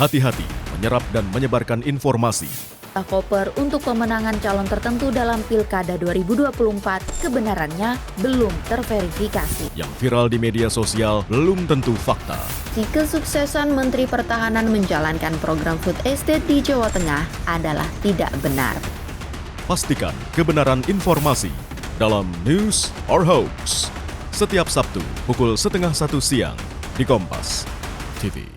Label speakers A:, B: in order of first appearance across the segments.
A: Hati-hati menyerap dan menyebarkan informasi.
B: Koper untuk pemenangan calon tertentu dalam Pilkada 2024 kebenarannya belum terverifikasi.
A: Yang viral di media sosial belum tentu fakta.
B: Si kesuksesan Menteri Pertahanan menjalankan program food estate di Jawa Tengah adalah tidak benar.
A: Pastikan kebenaran informasi dalam News or Hoax. Setiap Sabtu pukul 12:30 siang di Kompas TV.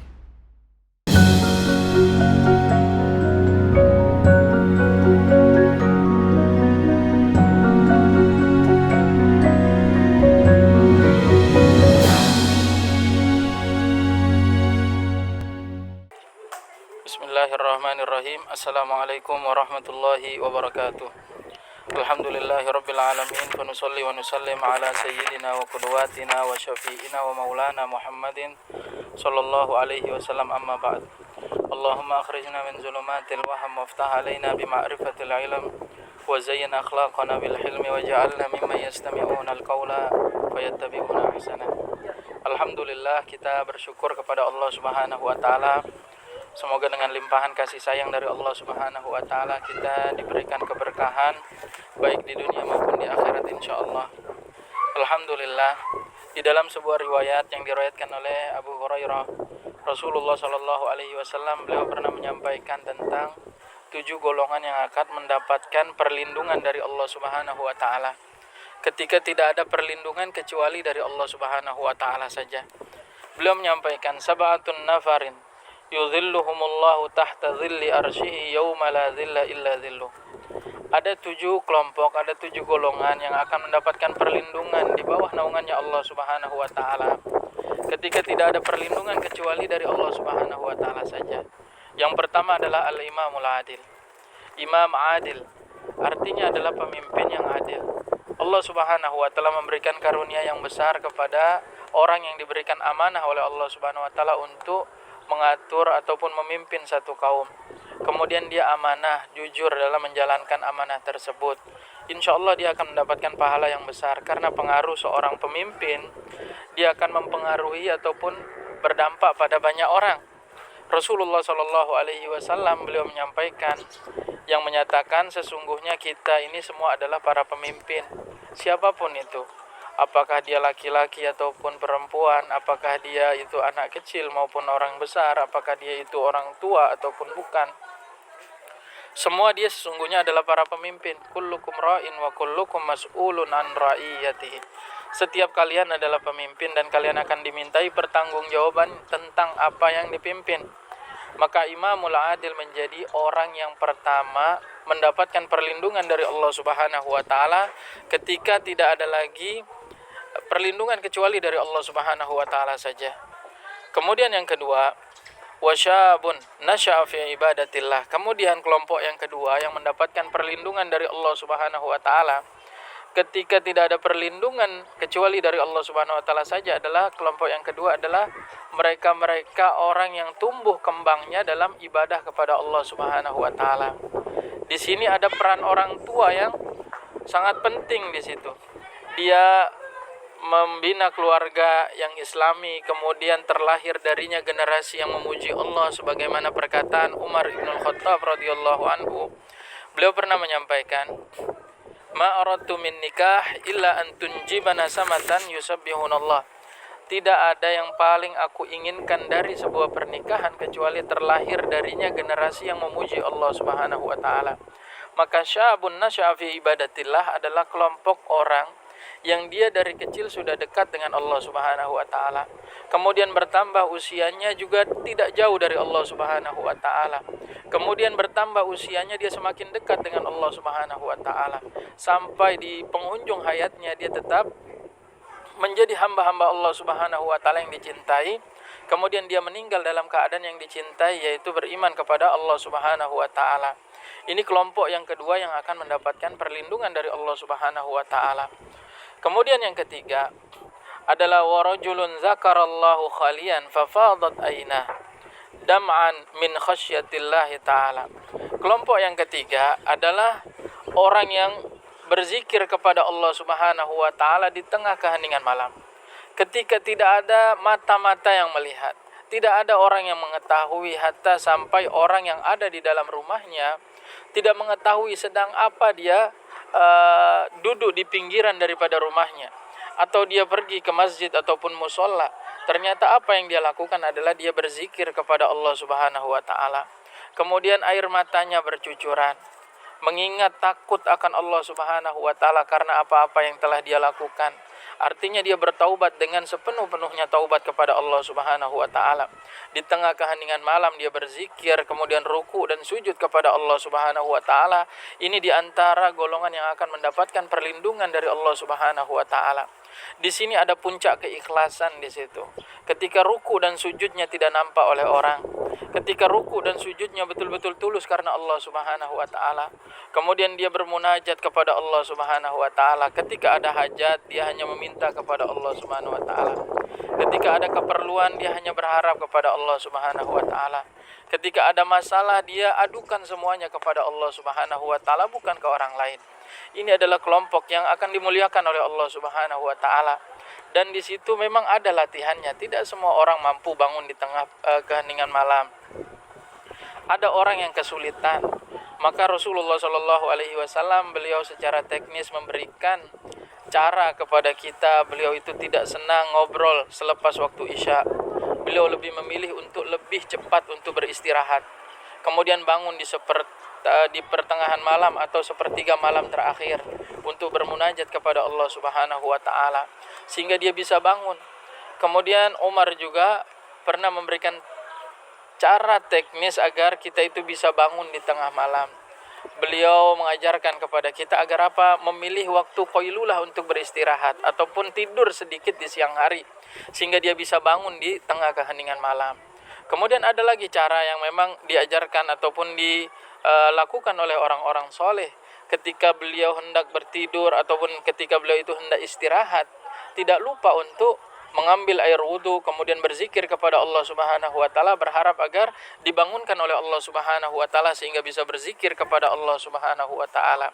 C: Bismillahirrahmanirrahim. Assalamualaikum warahmatullahi wabarakatuh. Alhamdulillahirabbil alamin wa nusalli wa nusallim ala sayyidina wa qudwatina wa syafi'ina wa maulana Muhammadin sallallahu alaihi wasallam, amma ba'd. Allahumma akhrijna min zulumatil waham waftah alaina bima'rifatil ilm wa zayyin akhlaqana bil hilmi waj'alna mimman yastami'una al-qawla fayattabi'una ahsana. Alhamdulillah, kita bersyukur kepada Allah Subhanahu wa taala. Semoga dengan limpahan kasih sayang dari Allah Subhanahu wa taala kita diberikan keberkahan baik di dunia maupun di akhirat insyaallah. Alhamdulillah, di dalam sebuah riwayat yang diriwayatkan oleh Abu Hurairah, Rasulullah sallallahu alaihi wasallam beliau pernah menyampaikan tentang 7 golongan yang akan mendapatkan perlindungan dari Allah Subhanahu wa taala. Ketika tidak ada perlindungan kecuali dari Allah Subhanahu wa taala saja. Beliau menyampaikan sab'atun nafarin yudhilluhumullahu tahta dhilli arsyihi yawma la dhilla illa dhilluh. Ada 7 kelompok, ada 7 golongan yang akan mendapatkan perlindungan di bawah naungannya Allah Subhanahu wa taala. Ketika tidak ada perlindungan kecuali dari Allah Subhanahu wa taala saja. Yang pertama adalah al-imamul adil. Imam adil artinya adalah pemimpin yang adil. Allah Subhanahu wa taala memberikan karunia yang besar kepada orang yang diberikan amanah oleh Allah Subhanahu wa taala untuk mengatur ataupun memimpin satu kaum. Kemudian dia amanah, jujur dalam menjalankan amanah tersebut. Insya Allah dia akan mendapatkan pahala yang besar. Karena pengaruh seorang pemimpin, dia akan mempengaruhi ataupun berdampak pada banyak orang. Rasulullah SAW beliau menyampaikan, yang menyatakan sesungguhnya kita ini semua adalah para pemimpin. Siapapun itu, apakah dia laki-laki ataupun perempuan, apakah dia itu anak kecil maupun orang besar, apakah dia itu orang tua ataupun bukan. Semua dia sesungguhnya adalah para pemimpin. Kullukum ra'in wa kullukum mas'ulun an ra'iyatihi. Setiap kalian adalah pemimpin dan kalian akan dimintai pertanggungjawaban tentang apa yang dipimpin. Maka Imamul Adil menjadi orang yang pertama mendapatkan perlindungan dari Allah Subhanahu wa taala ketika tidak ada lagi perlindungan kecuali dari Allah Subhanahu wa taala saja. Kemudian yang kedua, wasyabun nasya'a fi ibadatillah. Kemudian kelompok yang kedua yang mendapatkan perlindungan dari Allah Subhanahu wa taala ketika tidak ada perlindungan kecuali dari Allah Subhanahu wa taala saja adalah kelompok yang kedua adalah mereka-mereka orang yang tumbuh kembangnya dalam ibadah kepada Allah Subhanahu wa taala. Di sini ada peran orang tua yang sangat penting di situ. Dia membina keluarga yang islami, kemudian terlahir darinya generasi yang memuji Allah sebagaimana perkataan Umar ibn Khattab radhiyallahu anhu. Beliau pernah menyampaikan, ma aradtu min nikah illa an tunjibana samatan yusabbihunallah. Tidak ada yang paling aku inginkan dari sebuah pernikahan kecuali terlahir darinya generasi yang memuji Allah Subhanahu wa taala. Maka syabun nasya'a fi ibadatillah adalah kelompok orang yang dia dari kecil sudah dekat dengan Allah Subhanahu wa taala. Kemudian bertambah usianya juga tidak jauh dari Allah Subhanahu wa taala. Kemudian bertambah usianya dia semakin dekat dengan Allah Subhanahu wa taala. Sampai di penghujung hayatnya dia tetap menjadi hamba-hamba Allah Subhanahu wa taala yang dicintai. Kemudian dia meninggal dalam keadaan yang dicintai, yaitu beriman kepada Allah Subhanahu wa taala. Ini kelompok yang kedua yang akan mendapatkan perlindungan dari Allah Subhanahu wa taala. Kemudian yang ketiga adalah warajulun zakarallahu khalian fafadat ainah dam'an min khasyatillahi ta'ala. Kelompok yang ketiga adalah orang yang berzikir kepada Allah Subhanahu wa taala di tengah keheningan malam. Ketika tidak ada mata-mata yang melihat, Tidak ada orang yang mengetahui, hatta sampai orang yang ada di dalam rumahnya tidak mengetahui sedang apa dia duduk di pinggiran daripada rumahnya, atau dia pergi ke masjid ataupun musola. Ternyata apa yang dia lakukan adalah dia berzikir kepada Allah Subhanahu wa taala. Kemudian air matanya bercucuran, mengingat takut akan Allah Subhanahu wa taala karena apa-apa yang telah dia lakukan. Artinya dia bertaubat dengan sepenuh-penuhnya taubat kepada Allah Subhanahu wa taala. Di tengah keheningan malam dia berzikir, kemudian ruku dan sujud kepada Allah Subhanahu wa taala. Ini di antara golongan yang akan mendapatkan perlindungan dari Allah Subhanahu wa taala. Di sini ada puncak keikhlasan di situ. Ketika ruku dan sujudnya tidak nampak oleh orang, ketika ruku dan sujudnya betul-betul tulus karena Allah Subhanahu wa taala. Kemudian dia bermunajat kepada Allah Subhanahu wa taala. Ketika ada hajat, dia hanya meminta kepada Allah Subhanahu wa taala. Ketika ada keperluan, dia hanya berharap kepada Allah Subhanahu wa taala. Ketika ada masalah, dia adukan semuanya kepada Allah Subhanahu wa taala, bukan ke orang lain. Ini adalah kelompok yang akan dimuliakan oleh Allah Subhanahu wa taala. Dan di situ memang ada latihannya. Tidak semua orang mampu bangun di tengah keheningan malam. Ada orang yang kesulitan. Maka Rasulullah Shallallahu alaihi wasallam beliau secara teknis memberikan cara kepada kita. Beliau itu tidak senang ngobrol selepas waktu Isya. Beliau lebih memilih untuk lebih cepat untuk beristirahat. Kemudian bangun di pertengahan malam atau sepertiga malam terakhir untuk bermunajat kepada Allah Subhanahu wa taala sehingga dia bisa bangun. Kemudian Umar juga pernah memberikan cara teknis agar kita itu bisa bangun di tengah malam. Beliau mengajarkan kepada kita agar apa? Memilih waktu qailulah untuk beristirahat ataupun tidur sedikit di siang hari sehingga dia bisa bangun di tengah keheningan malam. Kemudian ada lagi cara yang memang diajarkan ataupun dilakukan oleh orang-orang soleh ketika beliau hendak bertidur ataupun ketika beliau itu hendak istirahat, tidak lupa untuk mengambil air wudhu, kemudian berzikir kepada Allah Subhanahu wa taala, berharap agar dibangunkan oleh Allah Subhanahu wa taala sehingga bisa berzikir kepada Allah Subhanahu wa taala.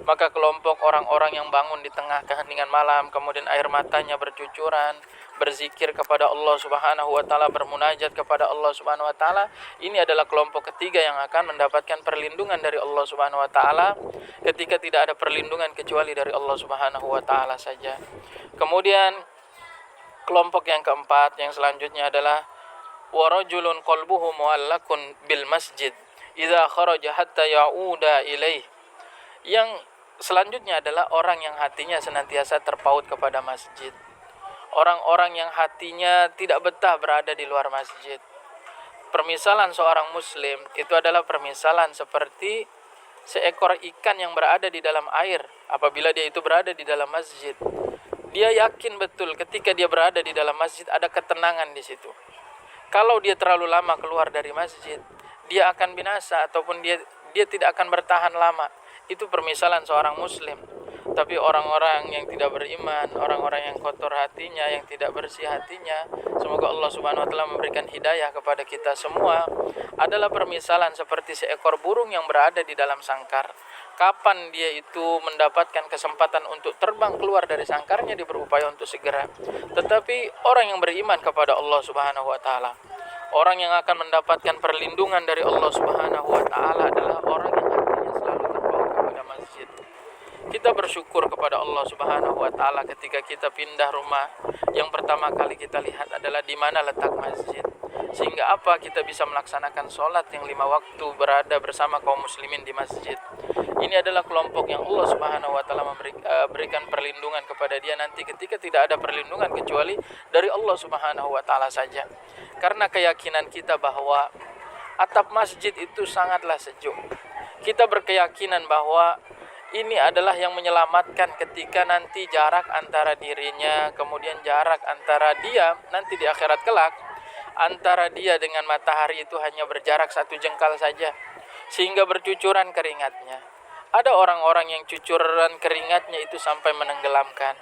C: Maka kelompok orang-orang yang bangun di tengah keheningan malam, kemudian air matanya bercucuran, berzikir kepada Allah Subhanahu wa taala, bermunajat kepada Allah Subhanahu wa taala, ini adalah kelompok ketiga yang akan mendapatkan perlindungan dari Allah Subhanahu wa taala ketika tidak ada perlindungan kecuali dari Allah Subhanahu wa taala saja. Kemudian kelompok yang keempat yang selanjutnya adalah warajulun qalbuhu muallakun bil masjid idza kharaja hatta ya'uda ilaih. Yang selanjutnya adalah orang yang hatinya senantiasa terpaut kepada masjid. Orang-orang yang hatinya tidak betah berada di luar masjid. Permisalan seorang muslim itu adalah permisalan seperti seekor ikan yang berada di dalam air apabila dia itu berada di dalam masjid. Dia yakin betul ketika dia berada di dalam masjid ada ketenangan di situ. Kalau dia terlalu lama keluar dari masjid, dia akan binasa ataupun dia tidak akan bertahan lama. Itu permisalan seorang muslim. Tapi orang-orang yang tidak beriman, orang-orang yang kotor hatinya, yang tidak bersih hatinya, semoga Allah Subhanahu wa taala memberikan hidayah kepada kita semua, adalah permisalan seperti seekor burung yang berada di dalam sangkar. Kapan dia itu mendapatkan kesempatan untuk terbang keluar dari sangkarnya, dia berupaya untuk segera. Tetapi orang yang beriman kepada Allah Subhanahu wa taala, orang yang akan mendapatkan perlindungan dari Allah Subhanahu wa taala adalah orang yang hatinya selalu terpaut kepada masjid. Kita bersyukur kepada Allah Subhanahu wa taala ketika kita pindah rumah, yang pertama kali kita lihat adalah di mana letak masjid. Sehingga apa? Kita bisa melaksanakan sholat yang 5 waktu berada bersama kaum muslimin di masjid. Ini adalah kelompok yang Allah Subhanahu wa taala berikan perlindungan kepada dia nanti ketika tidak ada perlindungan kecuali dari Allah Subhanahu wa taala saja. Karena keyakinan kita bahwa atap masjid itu sangatlah sejuk. Kita berkeyakinan bahwa ini adalah yang menyelamatkan ketika nanti jarak antara dirinya, kemudian jarak antara dia nanti di akhirat kelak, antara dia dengan matahari itu hanya berjarak 1 jengkal saja, sehingga bercucuran keringatnya. Ada orang-orang yang cucuran keringatnya itu sampai menenggelamkan.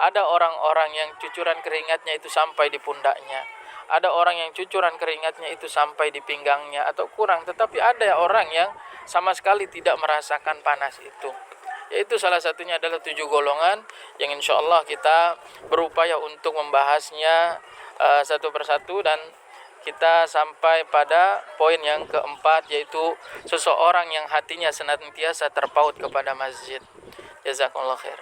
C: Ada orang-orang yang cucuran keringatnya itu sampai di pundaknya. Ada orang yang cucuran keringatnya itu sampai di pinggangnya atau kurang. Tetapi ada orang yang sama sekali tidak merasakan panas itu. Yaitu salah satunya adalah 7 golongan yang insya Allah kita berupaya untuk membahasnya satu persatu. Dan kita sampai pada poin yang keempat, yaitu seseorang yang hatinya senantiasa terpaut kepada masjid. Jazakumullah khair.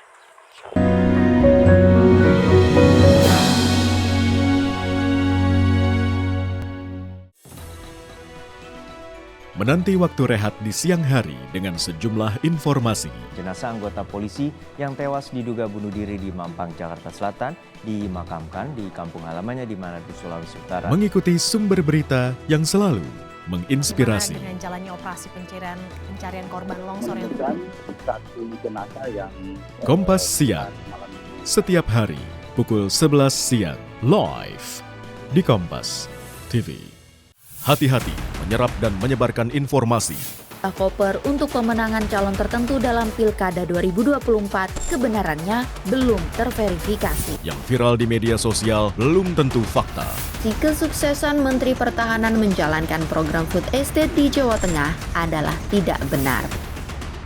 A: Menanti waktu rehat di siang hari dengan sejumlah informasi.
D: Jenazah anggota polisi yang tewas diduga bunuh diri di Mampang, Jakarta Selatan dimakamkan di kampung halamannya di Manado, Sulawesi Utara.
A: Mengikuti sumber berita yang selalu menginspirasi.
E: Dengan jalannya operasi pencarian korban longsor yang
F: satu jenazah yang
A: Kompas Siang, setiap hari pukul 11 siang, live di Kompas TV. Hati-hati menyerap dan menyebarkan informasi.
B: Koper untuk pemenangan calon tertentu dalam Pilkada 2024 kebenarannya belum terverifikasi.
A: Yang viral di media sosial belum tentu fakta.
B: Si kesuksesan Menteri Pertahanan menjalankan program food estate di Jawa Tengah adalah tidak benar.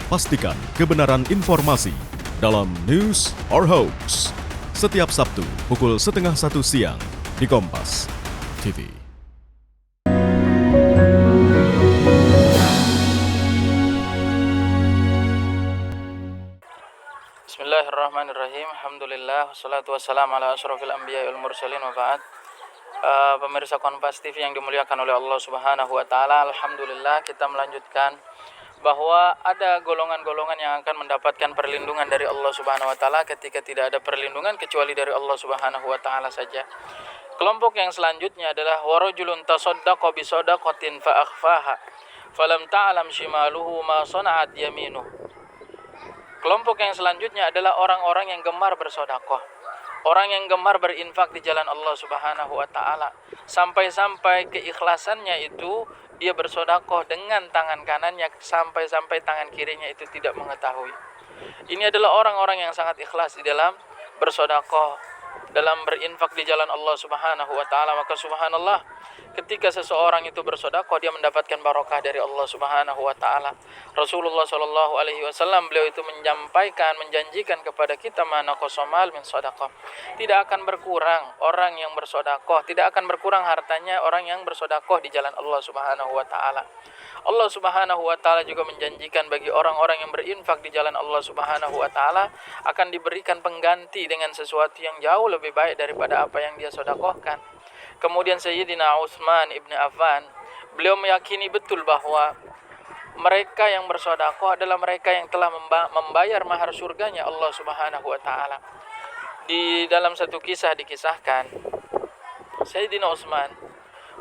A: Pastikan kebenaran informasi dalam News or Hoax. Setiap Sabtu pukul 12:30 siang di Kompas TV.
C: Bismillahirrahmanirrahim. Alhamdulillah, wassalatu wassalamu ala asyrafil anbiya wal mursalin wa ba'd. Pemirsa Kompas TV yang dimuliakan oleh Allah Subhanahu wa taala, alhamdulillah kita melanjutkan bahwa ada golongan-golongan yang akan mendapatkan perlindungan dari Allah Subhanahu wa taala ketika tidak ada perlindungan kecuali dari Allah Subhanahu wa taala saja. Kelompok yang selanjutnya adalah warajulun tasaddaqa bi shadaqatin fa akhfaha falam ta'lam shimaluhu ma sana'at yaminuh. Kelompok yang selanjutnya adalah orang-orang yang gemar bersedekah. Orang yang gemar berinfak di jalan Allah Subhanahu wa taala. Sampai-sampai keikhlasannya itu dia bersedekah dengan tangan kanannya sampai-sampai tangan kirinya itu tidak mengetahui. Ini adalah orang-orang yang sangat ikhlas di dalam bersedekah, dalam berinfak di jalan Allah Subhanahu wa taala. Maka subhanallah, ketika seseorang itu bersedekah dia mendapatkan barokah dari Allah Subhanahu wa taala. Rasulullah sallallahu alaihi wasallam beliau itu menjanjikan kepada kita mana qasamal min sedekah. Tidak akan berkurang orang yang bersedekah, tidak akan berkurang hartanya orang yang bersedekah di jalan Allah Subhanahu wa taala. Allah Subhanahu wa taala juga menjanjikan bagi orang-orang yang berinfak di jalan Allah Subhanahu wa taala akan diberikan pengganti dengan sesuatu yang jauh lebih baik daripada apa yang dia sedekahkan. Kemudian Sayyidina Utsman ibn Affan, beliau meyakini betul bahwa mereka yang bersedekah adalah mereka yang telah membayar mahar surganya Allah Subhanahu wa taala. Di dalam satu kisah dikisahkan, Sayyidina Utsman,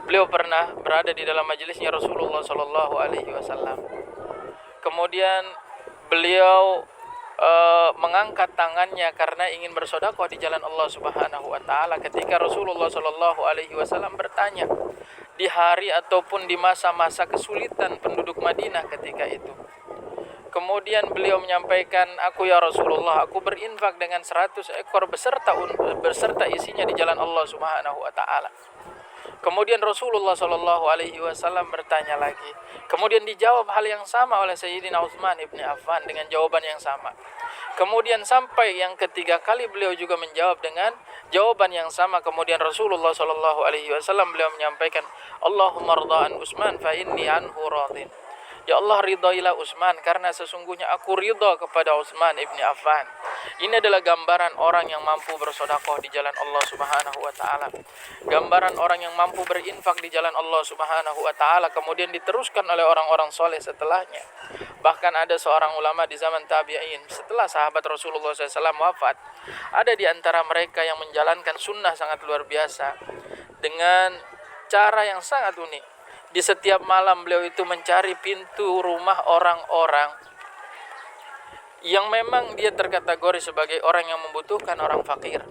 C: beliau pernah berada di dalam majelisnya Rasulullah sallallahu alaihi wasallam. Kemudian beliau mengangkat tangannya karena ingin bersedekah di jalan Allah Subhanahu wa taala ketika Rasulullah sallallahu alaihi wasallam bertanya di hari ataupun di masa-masa kesulitan penduduk Madinah ketika itu. Kemudian beliau menyampaikan, "Aku ya Rasulullah, aku berinfak dengan 100 ekor beserta isinya di jalan Allah Subhanahu wa taala." Kemudian Rasulullah sallallahu alaihi wasallam bertanya lagi. Kemudian dijawab hal yang sama oleh Sayyidina Utsman ibn Affan dengan jawaban yang sama. Kemudian sampai yang ketiga kali beliau juga menjawab dengan jawaban yang sama. Kemudian Rasulullah sallallahu alaihi wasallam beliau menyampaikan, "Allahumma ridha an Utsman fa inni anhu radin." Ya Allah, ridailah Utsman karena sesungguhnya aku ridha kepada Utsman ibn Affan. Ini adalah gambaran orang yang mampu bersedekah di jalan Allah Subhanahu wa taala. Gambaran orang yang mampu berinfak di jalan Allah Subhanahu wa taala kemudian diteruskan oleh orang-orang soleh setelahnya. Bahkan ada seorang ulama di zaman tabi'in setelah sahabat Rasulullah SAW wafat, ada di antara mereka yang menjalankan sunnah sangat luar biasa dengan cara yang sangat unik. Di setiap malam beliau itu mencari pintu rumah orang-orang yang memang dia terkategori sebagai orang yang membutuhkan, orang fakir,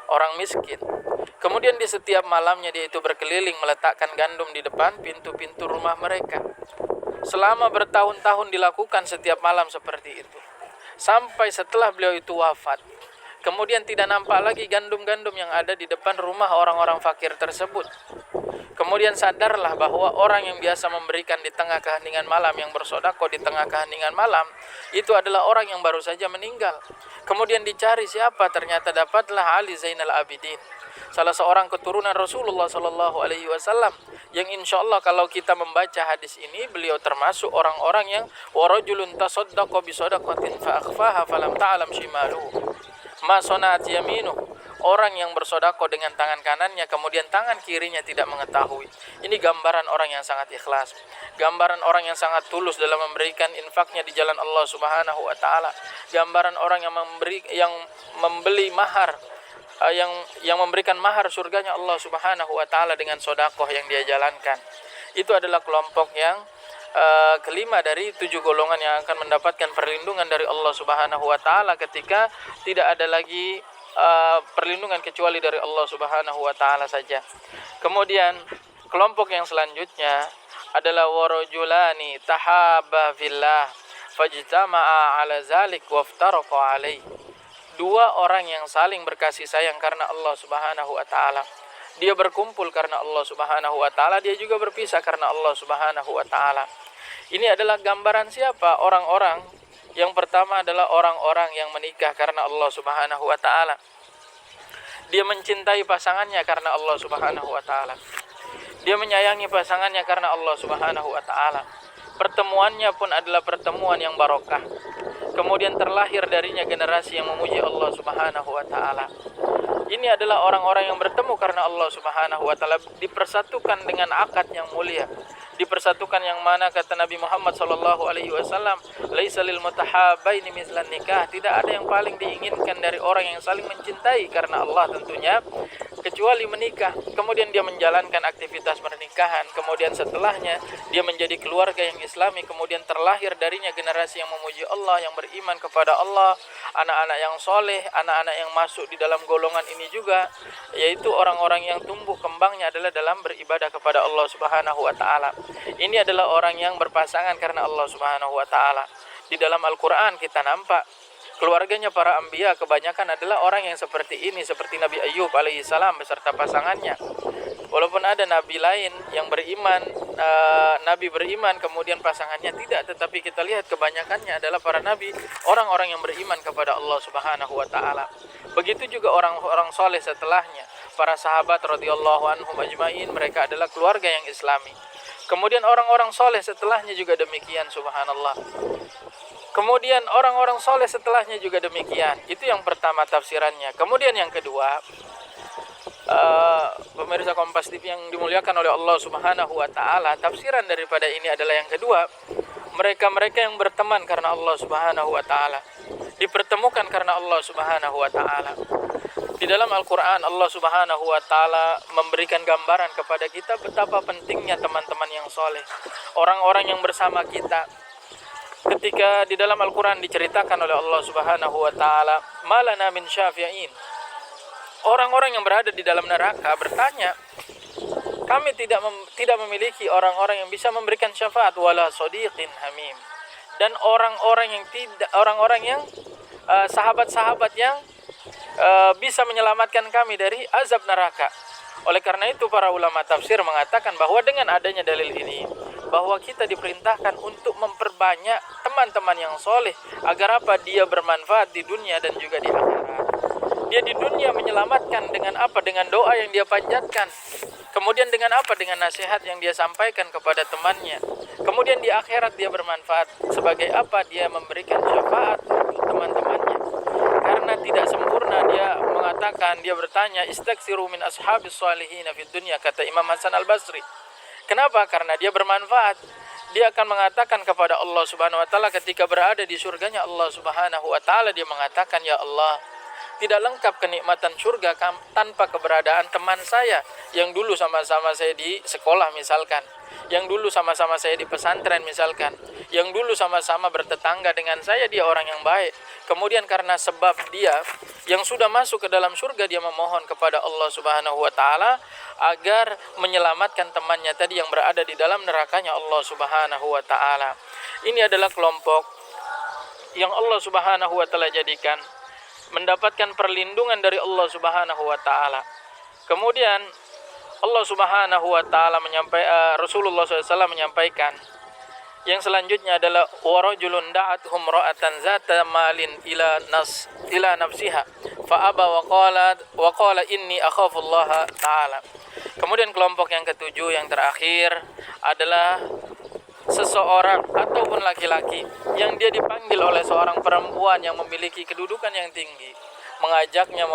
C: orang miskin. Kemudian di setiap malamnya dia itu berkeliling meletakkan gandum di depan pintu-pintu rumah mereka. Selama bertahun-tahun dilakukan setiap malam seperti itu. Sampai setelah beliau itu wafat. Kemudian tidak nampak lagi gandum-gandum yang ada di depan rumah orang-orang fakir tersebut. Kemudian sadarlah bahwa orang yang biasa memberikan di tengah keheningan malam, yang bersedekah di tengah keheningan malam, itu adalah orang yang baru saja meninggal. Kemudian dicari siapa, ternyata dapatlah Ali Zainal Abidin. salah seorang keturunan Rasulullah Sallallahu Alaihi Wasallam, yang insya Allah kalau kita membaca hadis ini, beliau termasuk orang-orang yang warajulun tasaddaqa bisadaqatin fa akhfaha falam ta'lam shimaluhu ma sana'at yaminuh, orang yang bersedekah dengan tangan kanannya kemudian tangan kirinya tidak mengetahui. Ini gambaran orang yang sangat ikhlas, gambaran orang yang sangat tulus dalam memberikan infaknya di jalan Allah Subhanahu wa taala, gambaran orang yang membeli mahar, yang memberikan mahar surganya Allah Subhanahu wa taala dengan sedekah yang dia jalankan. Itu adalah kelompok yang kelima dari 7 golongan yang akan mendapatkan perlindungan dari Allah Subhanahu wa taala ketika tidak ada lagi perlindungan kecuali dari Allah Subhanahu wa taala saja. Kemudian kelompok yang selanjutnya adalah warajulani tahabba fillah fajtama'a ala zalik waftaraqa alaihi. 2 orang yang saling berkasih sayang karena Allah Subhanahu wa taala. Dia berkumpul karena Allah Subhanahu wa taala, dia juga berpisah karena Allah Subhanahu wa taala. Ini adalah gambaran siapa? Orang-orang yang pertama adalah orang-orang yang menikah karena Allah Subhanahu wa taala. Dia mencintai pasangannya karena Allah Subhanahu wa taala. Dia menyayangi pasangannya karena Allah Subhanahu wa taala. Pertemuannya pun adalah pertemuan yang barokah. Kemudian terlahir darinya generasi yang memuji Allah Subhanahu wa taala. Ini adalah orang-orang yang bertemu karena Allah Subhanahu wa taala, dipersatukan dengan akad yang mulia. Dipersatukan yang mana kata Nabi Muhammad sallallahu alaihi wasallam, "Laisa lil mutahabbaini mislan nikah." Tidak ada yang paling diinginkan dari orang yang saling mencintai karena Allah tentunya kecuali menikah. Kemudian dia menjalankan aktivitas pernikahan, kemudian setelahnya dia menjadi keluarga yang Islami, kemudian terlahir darinya generasi yang memuji Allah, yang beriman kepada Allah, anak-anak yang soleh, anak-anak yang masuk di dalam golongan ini juga, yaitu orang-orang yang tumbuh kembangnya adalah dalam beribadah kepada Allah Subhanahu wa taala. Ini adalah orang yang berpasangan karena Allah Subhanahu wa taala. Di dalam Al-Qur'an kita nampak keluarganya para anbiya kebanyakan adalah orang yang seperti ini, seperti Nabi Ayyub alaihissalam beserta pasangannya. Walaupun ada nabi lain yang beriman, nabi beriman kemudian pasangannya tidak, tetapi kita lihat kebanyakannya adalah para nabi, orang-orang yang beriman kepada Allah Subhanahu wa taala. Begitu juga orang-orang soleh setelahnya, para sahabat radhiyallahu anhum ajmain, mereka adalah keluarga yang Islami. Kemudian orang-orang soleh setelahnya juga demikian, subhanallah. Kemudian orang-orang soleh setelahnya juga demikian. Itu yang pertama tafsirannya. Kemudian yang kedua, pemirsa Kompas TV yang dimuliakan oleh Allah Subhanahu wa taala, tafsiran daripada ini adalah yang kedua, mereka-mereka yang berteman karena Allah Subhanahu wa taala, dipertemukan karena Allah Subhanahu wa taala. Di dalam Al-Qur'an Allah Subhanahu wa taala memberikan gambaran kepada kita betapa pentingnya teman-teman yang soleh, orang-orang yang bersama kita. Ketika di dalam Al-Qur'an diceritakan oleh Allah Subhanahu wa taala, "Malana min syafi'in." Orang-orang yang berada di dalam neraka bertanya, kami tidak memiliki orang-orang yang bisa memberikan syafaat, wala shadiqin hamim, dan orang-orang yang sahabat-sahabat yang bisa menyelamatkan kami dari azab neraka. Oleh karena itu para ulama tafsir mengatakan bahwa dengan adanya dalil ini, bahwa kita diperintahkan untuk memperbanyak teman-teman yang soleh agar apa? Dia bermanfaat di dunia dan juga di akhirat. Dia di dunia menyelamatkan dengan apa? Dengan doa yang dia panjatkan. Kemudian dengan apa? Dengan nasihat yang dia sampaikan kepada temannya. Kemudian di akhirat dia bermanfaat sebagai apa? Dia memberikan syafaat untuk teman-temannya. Karena tidak sempurna, dia mengatakan, dia bertanya, istaksiru min ashabis salihin fid dunya, kata Imam Hasan Al-Basri. Kenapa? Karena dia bermanfaat. Dia akan mengatakan kepada Allah Subhanahu wa taala ketika berada di surganya Allah Subhanahu wa taala, dia mengatakan, ya Allah, tidak lengkap kenikmatan surga tanpa keberadaan teman saya yang dulu sama-sama saya di sekolah misalkan, yang dulu sama-sama saya di pesantren misalkan, yang dulu sama-sama bertetangga dengan saya, dia orang yang baik. Kemudian karena sebab dia yang sudah masuk ke dalam surga, dia memohon kepada Allah Subhanahu wa taala agar menyelamatkan temannya tadi yang berada di dalam nerakanya Allah Subhanahu wa taala. Ini adalah kelompok yang Allah Subhanahu wa taala jadikan mendapatkan perlindungan dari Allah Subhanahu wa taala. Kemudian Allah Subhanahu wa taala Rasulullah SAW menyampaikan Yang selanjutnya adalah warajulun da'athum ra'atan zata malin ila nafsiha fa aba wa qala inni akhafullaha ta'ala. Kemudian kelompok yang ketujuh yang terakhir adalah seseorang ataupun laki-laki yang dia dipanggil oleh seorang perempuan yang memiliki kedudukan yang tinggi, mengajaknya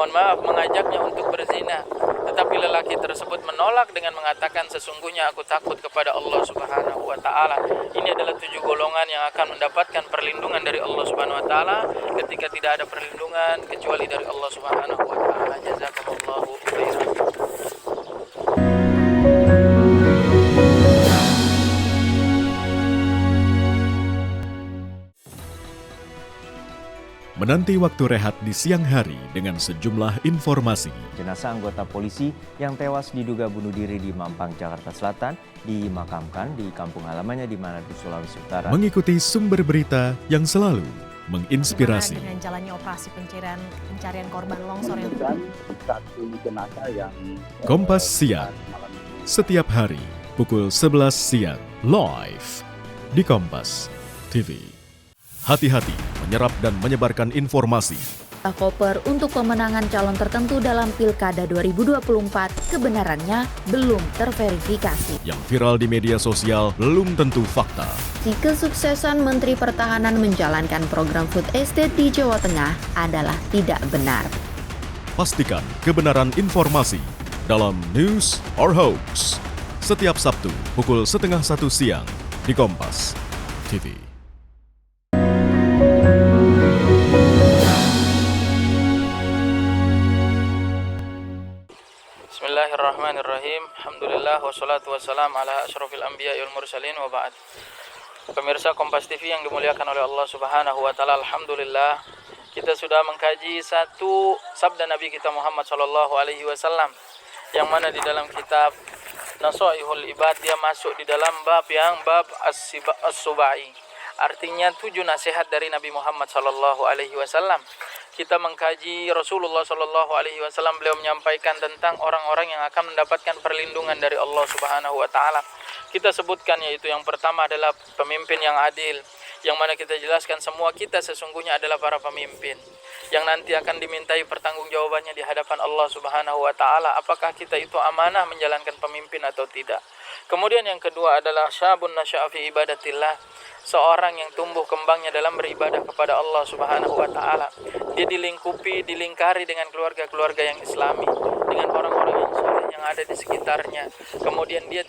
C: untuk berzina, tetapi lelaki tersebut menolak dengan mengatakan sesungguhnya aku takut kepada Allah Subhanahu wa taala. Ini adalah 7 golongan yang akan mendapatkan perlindungan dari Allah Subhanahu wa taala ketika tidak ada perlindungan kecuali dari Allah Subhanahu wa taala. Jazakumullahu khairan.
A: Menanti waktu rehat di siang hari dengan sejumlah informasi.
D: Jenazah anggota polisi yang tewas diduga bunuh diri di Mampang, Jakarta Selatan dimakamkan di kampung halamannya di Manado, Sulawesi Utara.
A: Mengikuti sumber berita yang selalu menginspirasi.
E: Dengan jalannya operasi pencarian korban longsor yang
F: dan satu jenazah yang
A: Kompas Siang,
F: malam ini
A: setiap hari pukul 11 siang, live di Kompas TV. Hati-hati menyerap dan menyebarkan informasi.
B: Koper untuk pemenangan calon tertentu dalam Pilkada 2024 kebenarannya belum terverifikasi.
A: Yang viral di media sosial belum tentu fakta.
B: Si kesuksesan Menteri Pertahanan menjalankan program food estate di Jawa Tengah adalah tidak benar.
A: Pastikan kebenaran informasi dalam News or Hoax. Setiap Sabtu pukul 12:30 siang di Kompas TV.
C: Bismillahirrahmanirrahim. Alhamdulillah wassalatu wassalam ala asyrafil anbiya'i wal mursalin wa ba'd. Pemirsa Kompas TV yang dimuliakan oleh Allah Subhanahu wa taala, alhamdulillah kita sudah mengkaji satu sabda Nabi kita Muhammad sallallahu alaihi wasallam yang mana di dalam kitab Nasaihul Ibad dia masuk di dalam bab as-subai. Artinya 7 nasihat dari Nabi Muhammad sallallahu alaihi wasallam. Kita mengkaji Rasulullah sallallahu alaihi wasallam, beliau menyampaikan tentang orang-orang yang akan mendapatkan perlindungan dari Allah Subhanahu wa taala. Kita sebutkan yaitu yang pertama adalah pemimpin yang adil, yang mana kita jelaskan semua kita sesungguhnya adalah para pemimpin yang nanti akan dimintai pertanggungjawabannya di hadapan Allah Subhanahu wa taala, apakah kita itu amanah menjalankan pemimpin atau tidak. Kemudian yang kedua adalah syabun nasya'a fi ibadatillah, seorang yang tumbuh kembangnya dalam beribadah kepada Allah Subhanahu wa taala. Dia dilingkari dengan keluarga-keluarga yang Islami, dengan orang-orang yang saleh yang ada di sekitarnya. Kemudian dia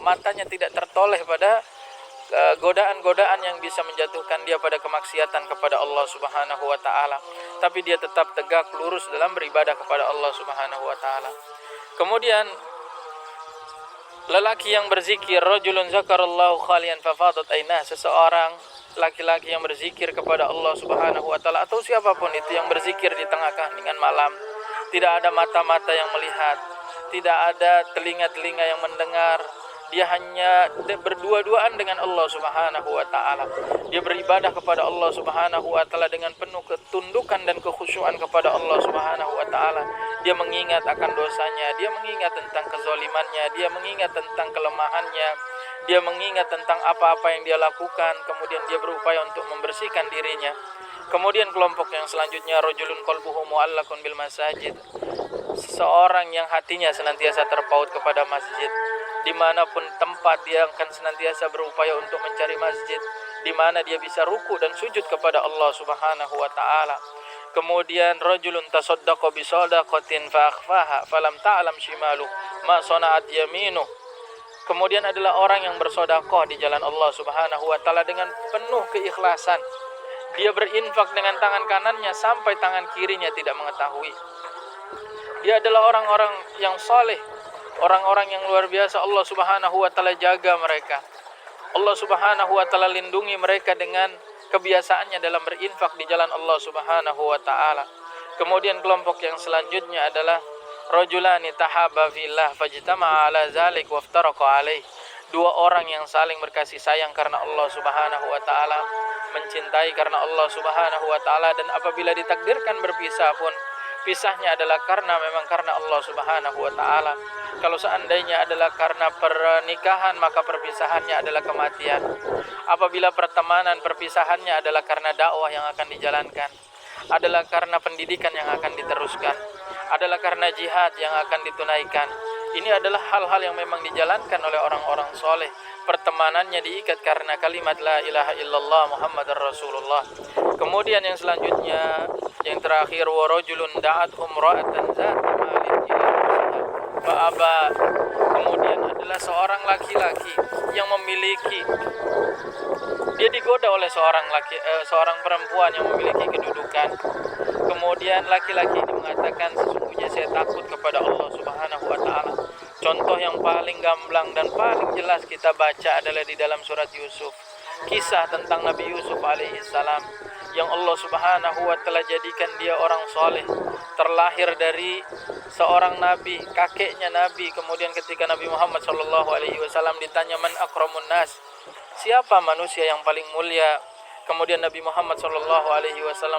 C: matanya tidak tertoleh pada godaan-godaan yang bisa menjatuhkan dia pada kemaksiatan kepada Allah Subhanahu wa taala, tapi dia tetap tegak lurus dalam beribadah kepada Allah Subhanahu wa taala. Kemudian lelaki yang berzikir, rajulun zakarallahu khalian fafadat ainah, seseorang laki-laki yang berzikir kepada Allah Subhanahu wa taala, atau siapapun itu yang berzikir di tengah keheningan malam, tidak ada mata-mata yang melihat, tidak ada telinga-telinga yang mendengar. Dia hanya berdua-duaan dengan Allah Subhanahu wa taala. Dia beribadah kepada Allah Subhanahu wa taala dengan penuh ketundukan dan kekhusyuan kepada Allah Subhanahu wa taala. Dia mengingat akan dosanya, dia mengingat tentang kezalimannya, dia mengingat tentang kelemahannya, dia mengingat tentang apa-apa yang dia lakukan, kemudian dia berupaya untuk membersihkan dirinya. Kemudian kelompok yang selanjutnya, rajulun qalbuhu mu'allaqun bil masajid, seseorang yang hatinya senantiasa terpaut kepada masjid. Dimanapun tempat dia akan senantiasa berupaya untuk mencari masjid, di mana dia bisa ruku dan sujud kepada Allah Subhanahu wa taala. Kemudian rajulun tasaddaqa bi shadaqatin fa akhfaha falam ta'lam shimaluh ma sana'at yaminuh. Kemudian adalah orang yang bersedekah di jalan Allah Subhanahu wa taala dengan penuh keikhlasan. Dia berinfak dengan tangan kanannya sampai tangan kirinya tidak mengetahui. Dia adalah orang-orang yang saleh, orang-orang yang luar biasa. Allah Subhanahu wa taala jaga mereka. Allah Subhanahu wa taala lindungi mereka dengan kebiasaannya dalam berinfak di jalan Allah Subhanahu wa taala. Kemudian kelompok yang selanjutnya adalah rajulani tahabba fillah fajtama'a ala zalik waftaraqa alaih. 2 orang yang saling berkasih sayang karena Allah Subhanahu wa taala, mencintai karena Allah Subhanahu wa taala, dan apabila ditakdirkan berpisah pun pisahnya adalah memang karena Allah Subhanahu wa taala. Kalau seandainya adalah karena pernikahan, maka perpisahannya adalah kematian. Apabila pertemanan, perpisahannya adalah karena dakwah yang akan dijalankan, adalah karena pendidikan yang akan diteruskan, adalah karena jihad yang akan ditunaikan. Ini adalah hal-hal yang memang dijalankan oleh orang-orang soleh. Pertemanannya diikat karena kalimat la ilaha illallah Muhammadar Rasulullah. Kemudian yang selanjutnya, yang terakhir, wa rajulun da'athum ra'atan zata malin ila fa'aba. Kemudian adalah seorang laki-laki yang memiliki, dia digoda oleh seorang perempuan yang memiliki kedudukan. Kemudian laki-laki ini mengatakan, sesungguhnya saya takut kepada Allah Subhanahu wa taala. Contoh yang paling gamblang dan paling jelas kita baca adalah di dalam surat Yusuf. Kisah tentang Nabi Yusuf alaihissalam yang Allah Subhanahu wa taala jadikan dia orang soleh, terlahir dari seorang nabi, kakeknya nabi. Kemudian ketika Nabi Muhammad SAW ditanya, man akramun nas, siapa manusia yang paling mulia? Kemudian Nabi Muhammad SAW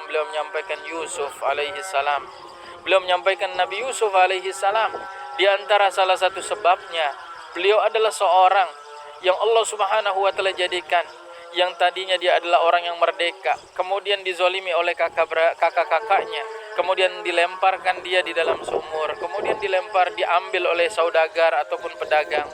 C: beliau menyampaikan Yusuf alaihissalam. Beliau menyampaikan Nabi Yusuf alaihissalam. Di antara salah satu sebabnya, beliau adalah seorang yang Allah Subhanahu wa taala jadikan, yang tadinya dia adalah orang yang merdeka, kemudian dizolimi oleh kakak-kakaknya, kemudian dilemparkan dia di dalam sumur, kemudian diambil oleh saudagar ataupun pedagang,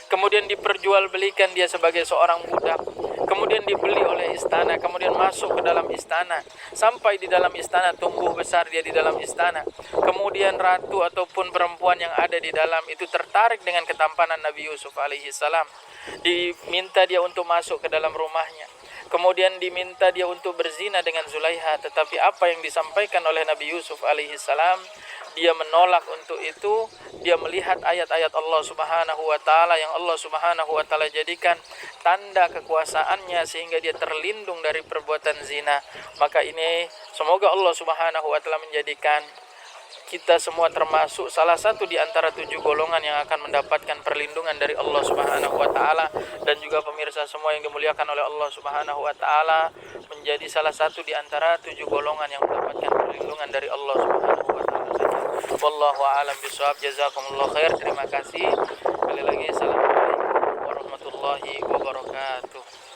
C: kemudian diperjualbelikan dia sebagai seorang budak, kemudian dibeli oleh istana, kemudian masuk ke dalam istana, sampai di dalam istana, tumbuh besar dia di dalam istana. Kemudian ratu ataupun perempuan yang ada di dalam itu tertarik dengan ketampanan Nabi Yusuf alaihissalam, diminta dia untuk masuk ke dalam rumahnya, kemudian diminta dia untuk berzina dengan Zulaiha. Tetapi apa yang disampaikan oleh Nabi Yusuf alaihissalam, dia menolak untuk itu. Dia melihat ayat-ayat Allah Subhanahu wa taala yang Allah Subhanahu wa taala jadikan tanda kekuasaannya sehingga dia terlindung dari perbuatan zina. Maka ini semoga Allah Subhanahu wa taala menjadikan kita semua termasuk salah satu di antara 7 golongan yang akan mendapatkan perlindungan dari Allah Subhanahu wa taala, dan juga pemirsa semua yang dimuliakan oleh Allah Subhanahu wa taala menjadi salah satu di antara 7 golongan yang mendapatkan perlindungan dari Allah Subhanahu wa taala saja. Wallahu a'lam bishawab. Jazakumullah khair. Terima kasih. Sekali lagi, assalamualaikum warahmatullahi wabarakatuh.